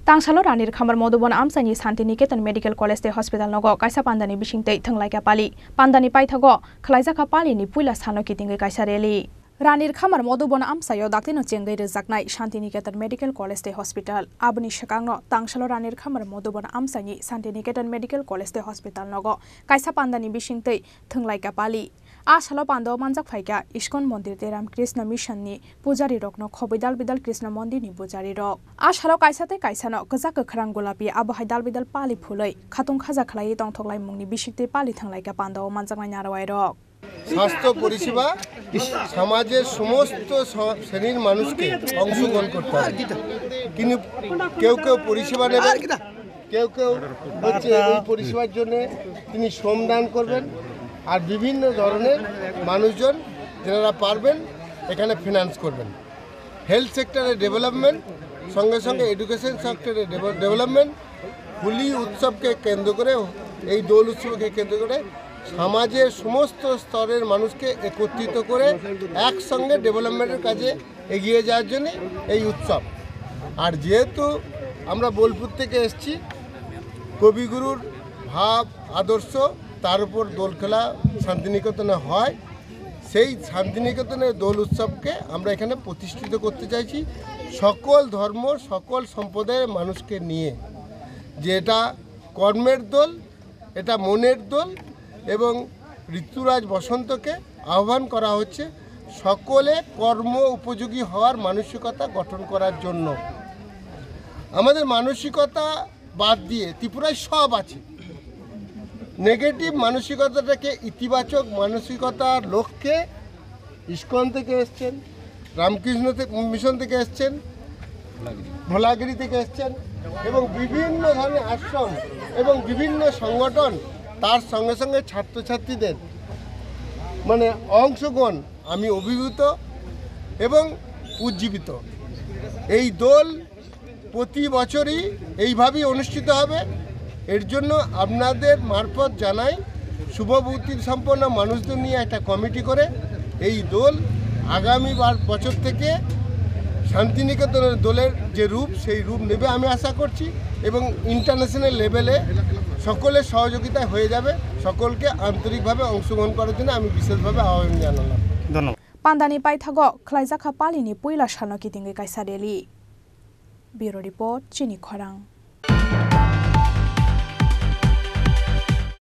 Tangsalo ranir khamar modubon amsani Santiniketan Medical College de Hospital nogo kaisa pandani bisingtei thanglai ka pali pandani paithago khlaija ka pali ni puila sthano kitingai kaisa reli ranir khamar modubon amsayo daktino chengai rejaknai Santiniketan Medical College de Hospital abni shakangno tangsalo ranir khamar modubon amsani Santiniketan Medical College de Hospital nogo kaisa pandani bisingtei thanglai ka pali Asalo pando manjak phaika Iskon Mondir te Ramkrishna Mission ni pujari rokno khobidal bidal Krishna Mondir ni pujari rok Asalo kaisate kaisano kajak khrang golapi abahai dal bidal pali phulai khatung khaja khlai tongthoklai mungni bisikte pali thanglai ka pando manjak narawai rok স্বাস্থ্য পরিষেবা সমাজের সমস্ত শ্রেণীর মানুষকে অংশগ্রহণ করতে হবে কিন্তু কেউ কেউ পরিষেবা নেবেন কেউ কেউ হচ্ছে এই পরিষেবার জন্য তিনি শ্রমদান করবেন আর বিভিন্ন ধরনের মানুষজন যারা পারবেন এখানে ফিনান্স করবেন হেলথ সেক্টরে ডেভেলপমেন্ট সঙ্গে সঙ্গে এডুকেশন সেক্টরে ডেভেলপমেন্ট হোলি উৎসবকে কেন্দ্র করে এই দোল উৎসবকে কেন্দ্র করে সমাজের সমস্ত স্তরের মানুষকে একত্রিত করে একসঙ্গে ডেভেলপমেন্টের কাজে এগিয়ে যাওয়ার জন্য এই উৎসব আর যেহেতু আমরা বোলপুর থেকে এসেছি কবিগুরুর ভাব আদর্শ তার উপর দোল খেলা শান্তিনিকেতনে হয় সেই শান্তিনিকেতনের দোল উৎসবকে আমরা এখানে প্রতিষ্ঠিত করতে চাইছি সকল ধর্ম সকল সম্প্রদায়ের মানুষকে নিয়ে যে এটা কর্মের দোল এটা মনের দোল এবং ঋতুরাজ বসন্তকে আহ্বান করা হচ্ছে সকলে কর্ম উপযোগী হওয়ার মানসিকতা গঠন করার জন্য আমাদের মানসিকতা বাদ দিয়ে ত্রিপুরায় সব আছে নেগেটিভ মানসিকতাটাকে ইতিবাচক মানসিকতার লক্ষ্যে ইস্কন থেকে এসছেন রামকৃষ্ণ মিশন থেকে এসছেন ভোলাগিরি থেকে এসছেন এবং বিভিন্ন ধরনের আশ্রম এবং বিভিন্ন সংগঠন তার সঙ্গে সঙ্গে ছাত্রছাত্রীদের মানে অংশগ্রহণ আমি অভিভূত এবং উজ্জীবিত এই দোল প্রতি বছরই এইভাবেই অনুষ্ঠিত হবে এর জন্য আপনাদের মারফত জানাই শুভবুদ্ধি সম্পন্ন মানুষদের নিয়ে একটা কমিটি করে এই দোল আগামী বছর থেকে শান্তিনিকেতনের দোলের যে রূপ সেই রূপ নেবে আমি আশা করছি এবং ইন্টারন্যাশনাল লেভেলে সকলের সহযোগিতায় হয়ে যাবে সকলকে আন্তরিকভাবে অংশগ্রহণ করার জন্য আমি বিশেষভাবে আহ্বান জানালাম ধন্যবাদ পান্দানি পাইথাগো খ্লাইজাখা পালিনি পুইলা সানো কিতিঙ্গে কাইসা রেলি ব্যুরো রিপোর্ট চিনি খরাং।